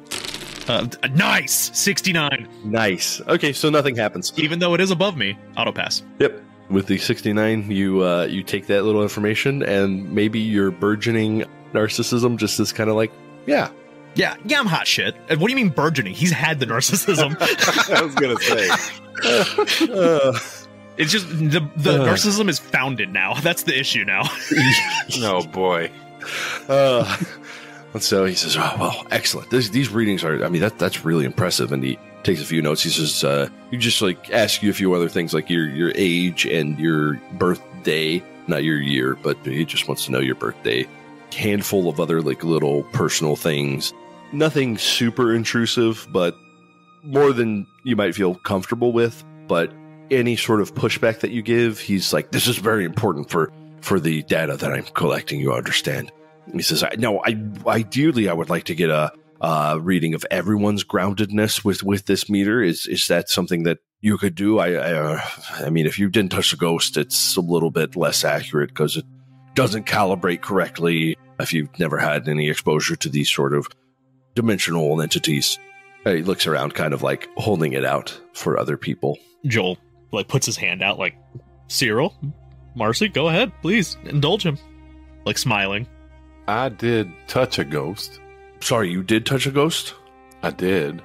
Nice! 69. Nice. Okay, so nothing happens. Even though it is above me, auto pass. Yep. With the 69, you take that little information, and maybe your burgeoning narcissism just is kind of like, yeah, I'm hot shit. What do you mean burgeoning? He's had the narcissism. I was going to say. It's just the narcissism is founded now. That's the issue now. Oh, boy. So he says, oh, well, excellent. These readings are, I mean, that's really impressive. And he takes a few notes. He says, you just like ask you a few other things, like your age and your birthday, not your year, but he just wants to know your birthday. Handful of other like little personal things. Nothing super intrusive, but more than you might feel comfortable with. But any sort of pushback that you give, he's like, this is very important for the data that I'm collecting, you understand. He says, ideally, I would like to get a reading of everyone's groundedness with this meter. Is that something that you could do? I mean, if you didn't touch the ghost, it's a little bit less accurate because it doesn't calibrate correctly if you've never had any exposure to these sort of dimensional entities. He looks around, kind of like holding it out for other people. Joel like puts his hand out like, Cyril, Marcy, go ahead, please, indulge him. Like smiling. I did touch a ghost. Sorry, you did touch a ghost? I did.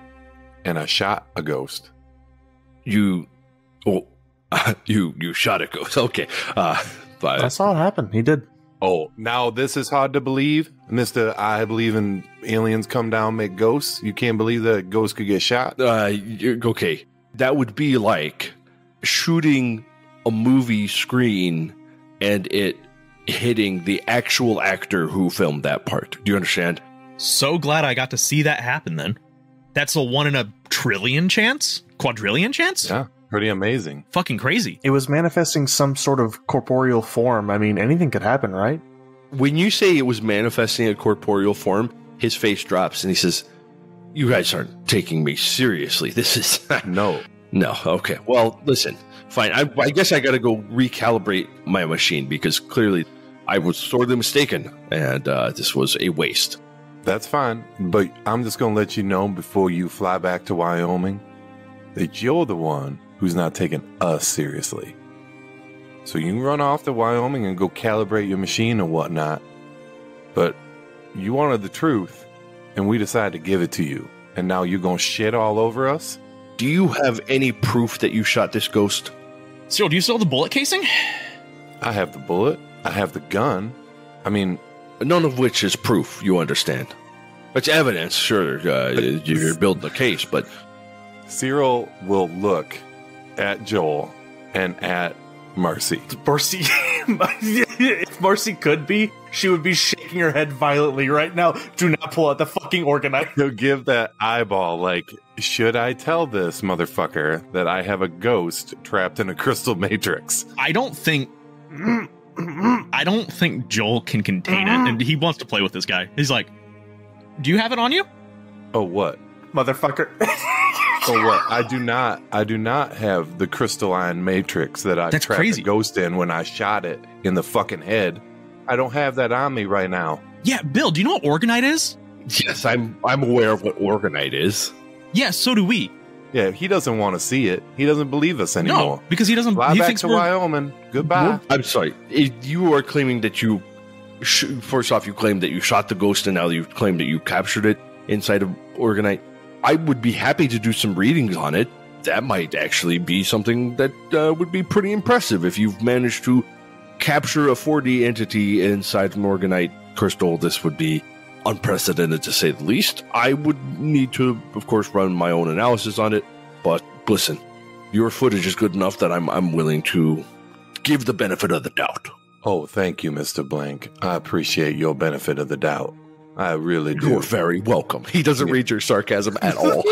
And I shot a ghost. You shot a ghost. Okay. I saw it happen. He did. Oh, now this is hard to believe? Mr. I believe in aliens come down, make ghosts? You can't believe that a ghost could get shot? Okay. That would be like shooting a movie screen and it hitting the actual actor who filmed that part. Do you understand? So glad I got to see that happen then. That's a 1 in a trillion chance? Quadrillion chance? Yeah, pretty amazing. Fucking crazy. It was manifesting some sort of corporeal form. I mean, anything could happen, right? When you say it was manifesting a corporeal form, his face drops and he says, you guys aren't taking me seriously. This is... No. Okay. Well, listen, fine. I guess I got to go recalibrate my machine because clearly I was sorely mistaken and this was a waste. That's fine, but I'm just going to let you know before you fly back to Wyoming that you're the one who's not taking us seriously. So you can run off to Wyoming and go calibrate your machine or whatnot, but you wanted the truth, and we decided to give it to you, and now you're going to shit all over us? Do you have any proof that you shot this ghost? Cyril, do you still have the bullet casing? I have the bullet. I have the gun. I mean... None of which is proof, you understand. It's evidence, sure, you're building a case, but... Cyril will look at Joel and at Marcy. Marcy, if Marcy could be, she would be shaking her head violently right now. Do not pull out the fucking organite. He'll give that eyeball like, should I tell this motherfucker that I have a ghost trapped in a crystal matrix? I don't think Joel can contain it, and he wants to play with this guy. He's like, "Do you have it on you?" Oh, what? Motherfucker. Oh, what? I do not have the crystalline matrix that I That's trapped crazy. the ghost in when I shot it in the fucking head. I don't have that on me right now. Yeah, Bill, do you know what organite is? Yes, I'm aware of what organite is. Yeah, so do we. Yeah, he doesn't want to see it. He doesn't believe us anymore. No, because he doesn't. Fly He back thinks to we're. Wyoming. Goodbye. I'm sorry. You are claiming that you... First off, you claimed that you shot the ghost, and now you claim that you captured it inside of organite. I would be happy to do some readings on it. That might actually be something that would be pretty impressive if you've managed to capture a 4D entity inside an organite crystal. This would be unprecedented, to say the least. I would need to, of course, run my own analysis on it. But listen, your footage is good enough that I'm willing to give the benefit of the doubt. Oh, thank you, Mr. Blank. I appreciate your benefit of the doubt. I really do. You're very welcome. He doesn't read your sarcasm at all.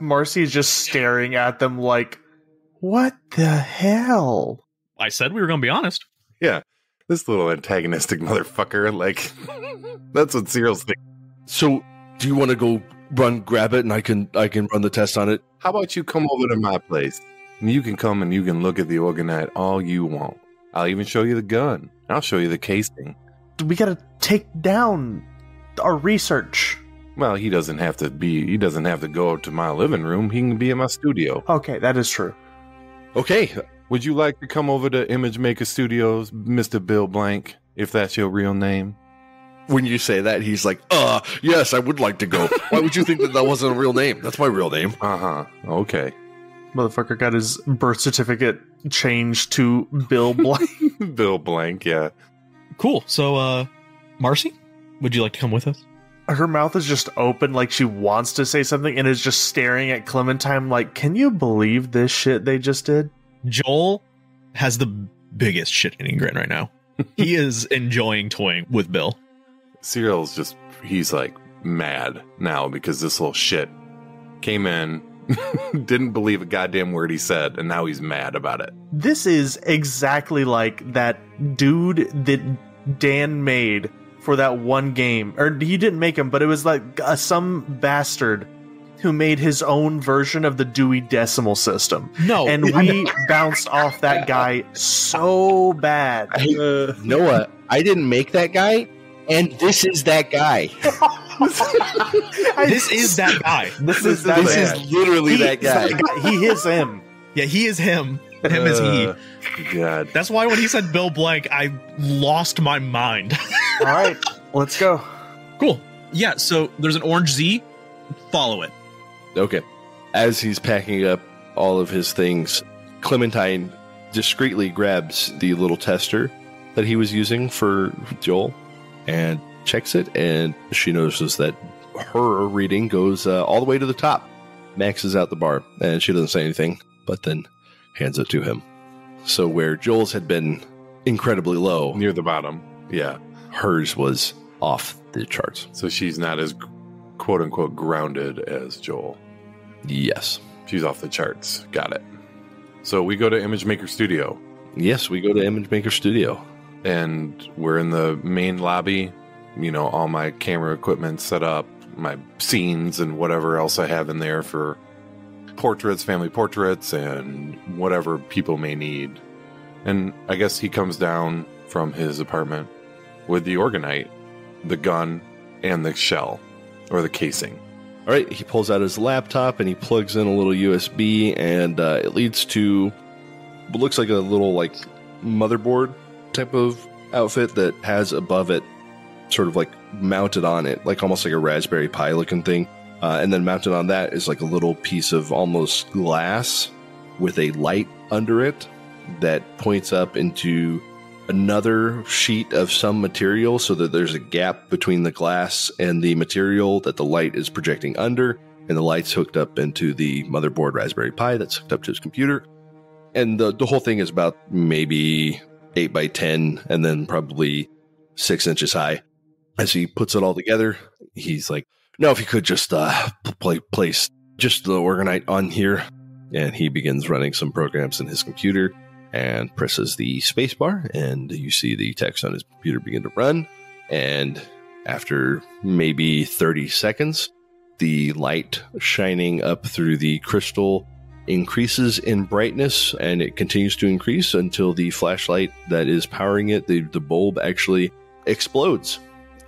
Marcy's just staring at them like, what the hell? I said we were going to be honest. Yeah, this little antagonistic motherfucker. Like, that's what Cyril's thinking. So, do you want to go grab it, and I can run the test on it? How about you come over to my place? And you can come and you can look at the organite all you want. I'll even show you the gun. I'll show you the casing. We gotta take down our research. Well, he doesn't have to go up to my living room. He can be in my studio. Okay, that is true. Okay. Would you like to come over to Image Maker Studios, Mr. Bill Blank, if that's your real name? When you say that, he's like, yes, I would like to go. Why would you think that wasn't a real name? That's my real name. Uh-huh. Okay. Motherfucker got his birth certificate changed to Bill Blank. Bill Blank, yeah. Cool. So, Marcy, would you like to come with us? Her mouth is just open like she wants to say something and is just staring at Clementine like, can you believe this shit they just did? Joel has the biggest shit-eating grin right now. He is enjoying toying with Bill. Cyril's he's like mad now because this little shit came in, didn't believe a goddamn word he said, and now he's mad about it. This is exactly like that dude that Dan made for that one game. Or he didn't make him, but it was like some bastard who made his own version of the Dewey Decimal System. No. And we bounced off that guy so bad. Noah, I didn't make that guy, and this is that guy. This is that guy. This is literally that guy. He is him. Yeah, he is him. Him is he. God. That's why when he said Bill Blank, I lost my mind. All right, let's go. Cool. Yeah, so there's an orange Z. Follow it. Okay. As he's packing up all of his things, Clementine discreetly grabs the little tester that he was using for Joel and checks it, and she notices that her reading goes all the way to the top, maxes out the bar, and she doesn't say anything, but then hands it to him. So where Joel's had been incredibly low, Near the bottom. Yeah. hers was off the charts. So she's not as quote-unquote grounded as Joel. Yes. She's off the charts. Got it. So we go to Image Maker Studio, Yes, we go to Image Maker Studio. and we're in the main lobby. You know, all my camera equipment set up, my scenes and whatever else I have in there for portraits, family portraits, and whatever people may need. And I guess he comes down from his apartment with the organite, the gun, and the shell, or the casing. All right, he pulls out his laptop and he plugs in a little USB, and it leads to what looks like a little like motherboard type of outfit that has above it, sort of like mounted on it, like almost like a Raspberry Pi looking thing. And then mounted on that is like a little piece of almost glass with a light under it that points up into another sheet of some material so that there's a gap between the glass and the material that the light is projecting under. and the light's hooked up into the motherboard Raspberry Pi that's hooked up to his computer. And the whole thing is about maybe 8 by 10 and then probably 6 inches high. As he puts it all together, he's like, no, if you could just place just the Organite on here. And he begins running some programs in his computer and presses the spacebar, and you see the text on his computer begin to run. And after maybe 30 seconds, the light shining up through the crystal increases in brightness, and it continues to increase until the flashlight that is powering it, the bulb, actually explodes.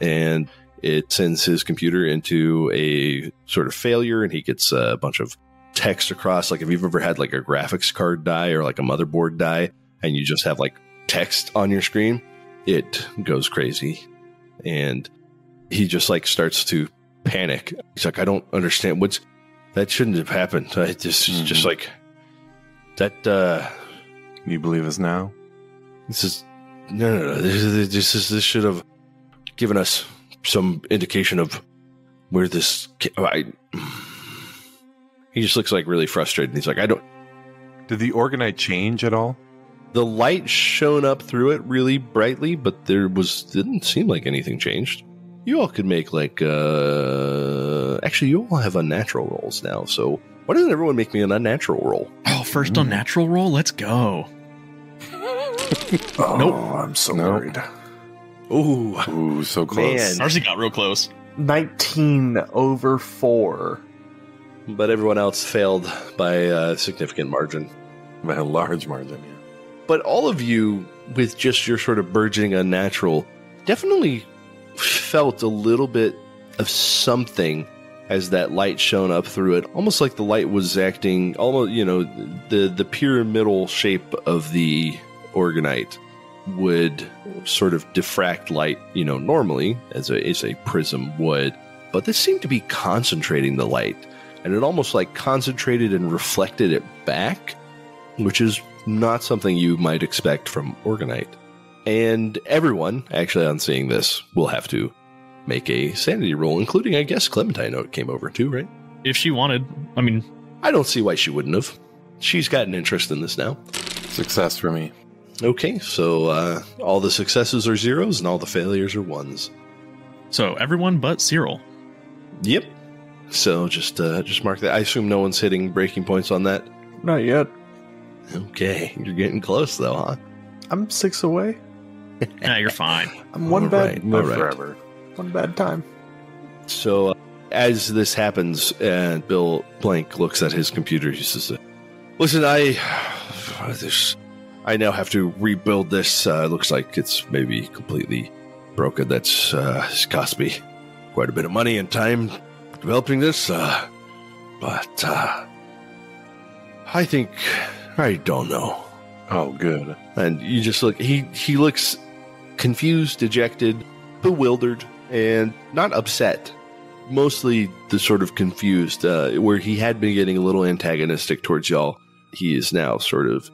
And it sends his computer into a sort of failure, and he gets a bunch of text across. Like if you've ever had like a graphics card die or like a motherboard die, and you just have like text on your screen, it goes crazy. And he just like starts to panic. He's like, I don't understand that shouldn't have happened. Just like that. You believe us now? This is no. This should have given us some indication of where this. He just looks like really frustrated. He's like, I don't. Did the Organite change at all? The light shone up through it really brightly, but didn't seem like anything changed. You all could make like, actually you all have unnatural rolls now, so why doesn't everyone make me an unnatural roll? Oh, first unnatural roll? Let's go. Nope. I'm so worried. Ooh, so close. Man. Ours got real close. 19 over 4. But everyone else failed by a significant margin. By a large margin, yeah. But all of you, with just your sort of burgeoning unnatural, definitely felt a little bit of something as that light shone up through it. Almost like the light was acting, almost, the pyramidal shape of the Organite would sort of diffract light, normally as a prism would. But this seemed to be concentrating the light. And it almost like concentrated and reflected it back, which is not something you might expect from Organite. And everyone, actually on seeing this, will have to make a sanity roll, including, I guess, Clementine came over too, right? If she wanted. I mean, I don't see why she wouldn't have. She's got an interest in this now. Success for me. Okay, so all the successes are zeros and all the failures are ones. So everyone but Cyril. Yep. So just mark that. I assume no one's hitting breaking points on that? Not yet. Okay, you're getting close though, huh? I'm 6 away. Nah, you're fine. I'm one bad. Live forever. One bad time. So as this happens, and Bill Blank looks at his computer, he says, "Listen, I now have to rebuild this. Looks like it's maybe completely broken. That's it's cost me quite a bit of money and time developing this. But I think I don't know." Oh, good. And you just look. He looks confused, dejected, bewildered, and not upset. Mostly the sort of confused, where he had been getting a little antagonistic towards y'all. He is now sort of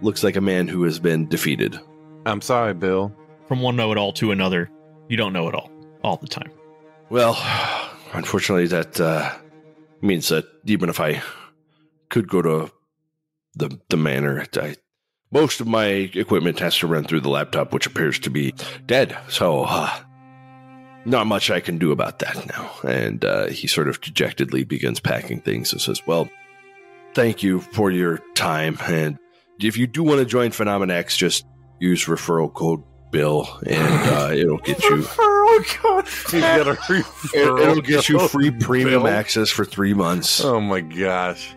looks like a man who has been defeated. I'm sorry, Bill. From one know-it-all to another, you don't know it all the time. Well, unfortunately, that means that even if I could go to the manor, most of my equipment has to run through the laptop, which appears to be dead. So, not much I can do about that now. And he sort of dejectedly begins packing things and says, "Well, thank you for your time. And if you do want to join Phenomenex, just use referral code Bill, and it'll get you. Referral code. He's got a referral It'll get you free code, premium Bill. access for 3 months." Oh my gosh.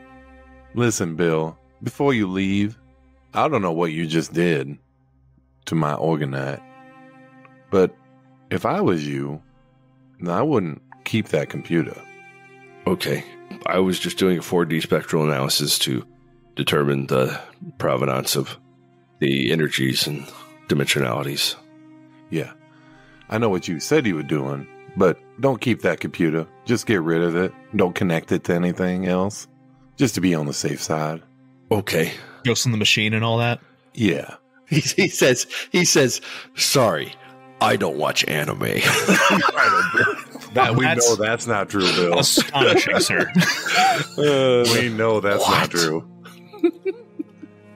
Listen, Bill, before you leave, I don't know what you just did to my Organite, but if I was you, I wouldn't keep that computer. Okay. I was just doing a 4D spectral analysis to determine the provenance of the energies and dimensionalities. Yeah, I know what you said you were doing, but don't keep that computer. Just get rid of it. Don't connect it to anything else, just to be on the safe side. Okay. Ghost in the Machine and all that. Yeah. He says, "Sorry, I don't watch anime." We know that's not true, Bill. Astonishing, sir. We know that's not true.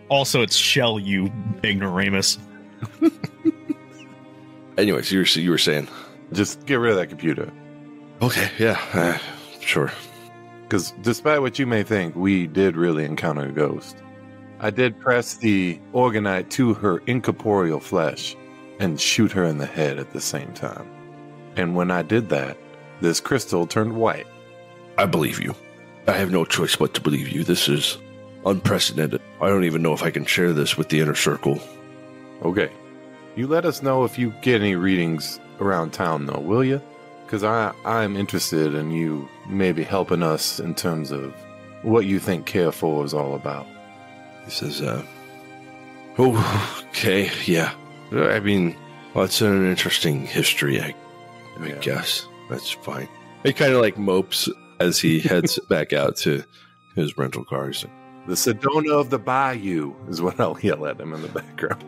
Also, it's Shell, you ignoramus. Anyways, you were saying. Just get rid of that computer. Okay, yeah, sure. Because despite what you may think, we did really encounter a ghost. I did press the orgonite to her incorporeal flesh and shoot her in the head at the same time. And when I did that, this crystal turned white. I believe you. I have no choice but to believe you. This is unprecedented. I don't even know if I can share this with the inner circle. Okay. You let us know if you get any readings around town, though, will you? Because I'm interested in you maybe helping us in terms of what you think Carrefour is all about. He says, okay, yeah. I mean, well, it's an interesting history, I guess. That's fine. He kind of like mopes as he heads back out to his rental cars. The Sedona of the Bayou is what I'll yell at him in the background.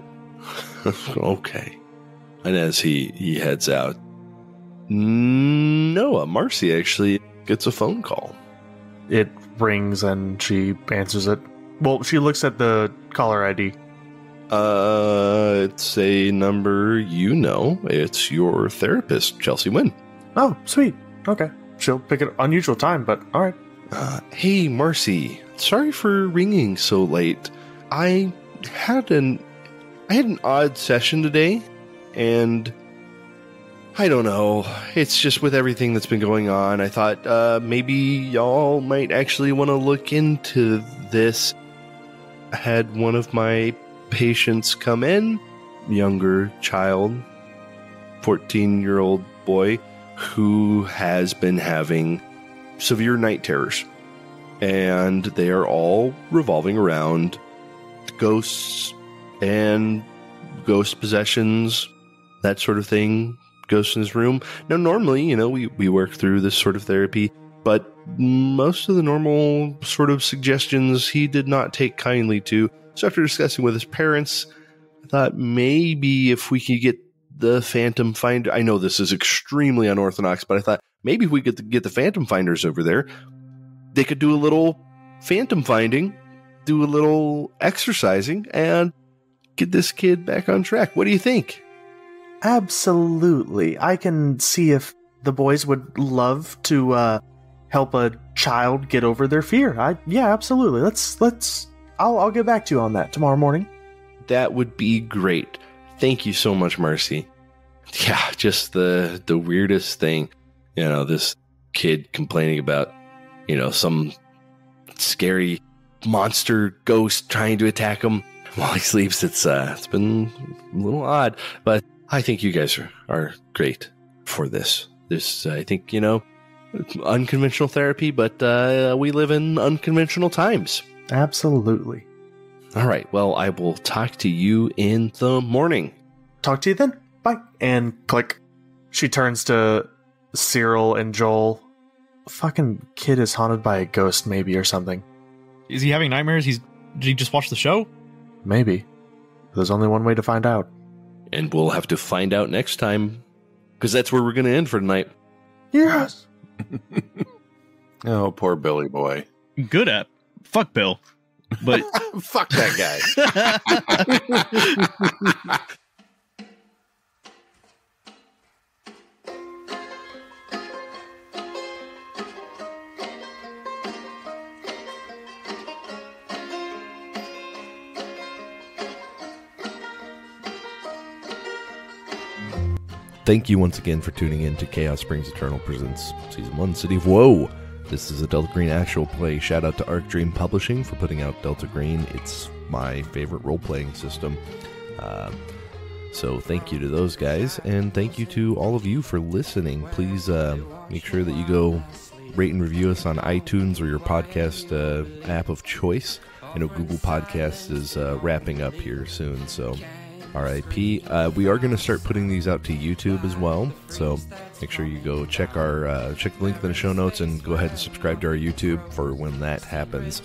Okay. And as he heads out, Marcy actually gets a phone call. It rings and she answers it. Well, she looks at the caller ID. It's a number you know. It's your therapist, Chelsea Wynn. Oh, sweet. Okay. She'll pick an unusual time, but all right. Hey, Marcy. Sorry for ringing so late. I had an odd session today, and I don't know. It's just with everything that's been going on, I thought maybe y'all might actually want to look into this. I had one of my patients come in, younger child, 14-year-old boy, who has been having severe night terrors. And they are all revolving around ghosts and ghost possessions, that sort of thing, ghosts in his room. Now, normally, we work through this sort of therapy, but most of the normal sort of suggestions he did not take kindly to. So after discussing with his parents, I thought maybe if we could get the Phantom Finder, I know this is extremely unorthodox, but I thought maybe if we could get the Phantom Finders over there, they could do a little phantom finding, do a little exercising, and get this kid back on track. What do you think? Absolutely. I can see if the boys would love to help a child get over their fear. Yeah, absolutely. I'll get back to you on that tomorrow morning. That would be great. Thank you so much, Marcy. Yeah, just the weirdest thing. This kid complaining about, some scary monster ghost trying to attack him while he sleeps. It's been a little odd, but I think you guys are great for this. This, I think, unconventional therapy, but we live in unconventional times. Absolutely. All right. Well, I will talk to you in the morning. Talk to you then. Bye. And click. She turns to Cyril and Joel. Fucking kid is haunted by a ghost, maybe, or something. Is he having nightmares? Did he just watch the show? Maybe. There's only one way to find out. And we'll have to find out next time, because that's where we're going to end for tonight. Yes. Oh, poor Billy boy. Good at. Fuck Bill. But fuck that guy. Thank you once again for tuning in to Chaos Springs Eternal Presents Season 1, City of Woe. This is a Delta Green actual play. Shout out to Arc Dream Publishing for putting out Delta Green. It's my favorite role-playing system. So thank you to those guys, and thank you to all of you for listening. Please make sure that you go rate and review us on iTunes or your podcast app of choice. I know Google Podcasts is wrapping up here soon, so RIP. We are going to start putting these out to YouTube as well, so make sure you go check the link in the show notes and go ahead and subscribe to our YouTube for when that happens.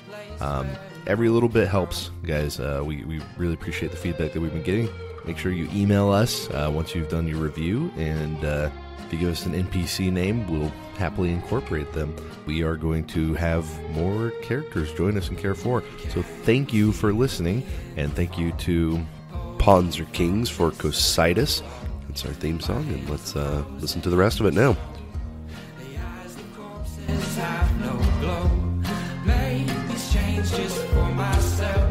Every little bit helps, guys. We really appreciate the feedback that we've been getting. make sure you email us once you've done your review, and if you give us an NPC name, we'll happily incorporate them. We are going to have more characters join us in Carrefour. So thank you for listening, and thank you to Pawns Are Kings for Cocytus. That's our theme song, and let's listen to the rest of it now. Have no glow. Made these changes just for myself.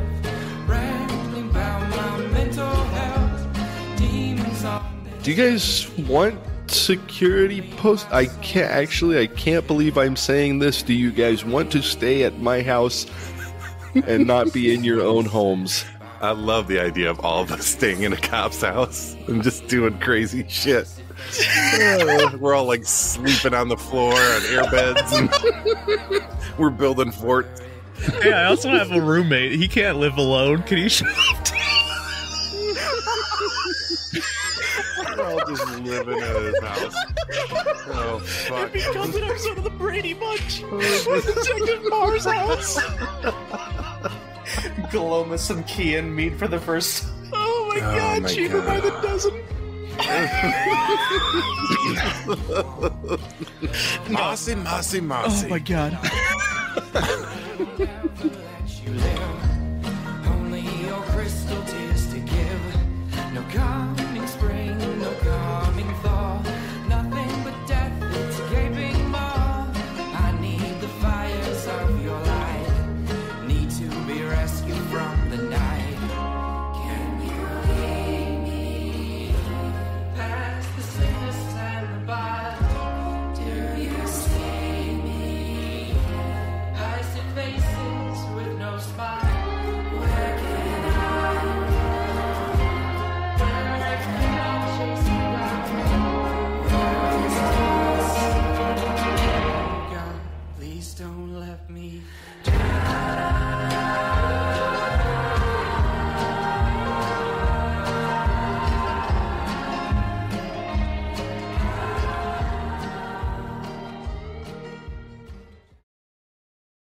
Rambling about my mental health. Demons on the Do you guys want security post? I can't believe I'm saying this. Do you guys want to stay at my house and not be in your own homes? I love the idea of all of us staying in a cop's house and just doing crazy shit. We're all like sleeping on the floor on airbeds, and we're building forts. Hey, I also have a roommate. He can't live alone. Can you show up? We're all just living at his house. Oh, fuck. It becomes an episode of the Brady Bunch. Detective Barr's house. Glomus and Kian meet for the first time. Oh my god, my cheaper God. by the dozen. Mossy. Oh my god.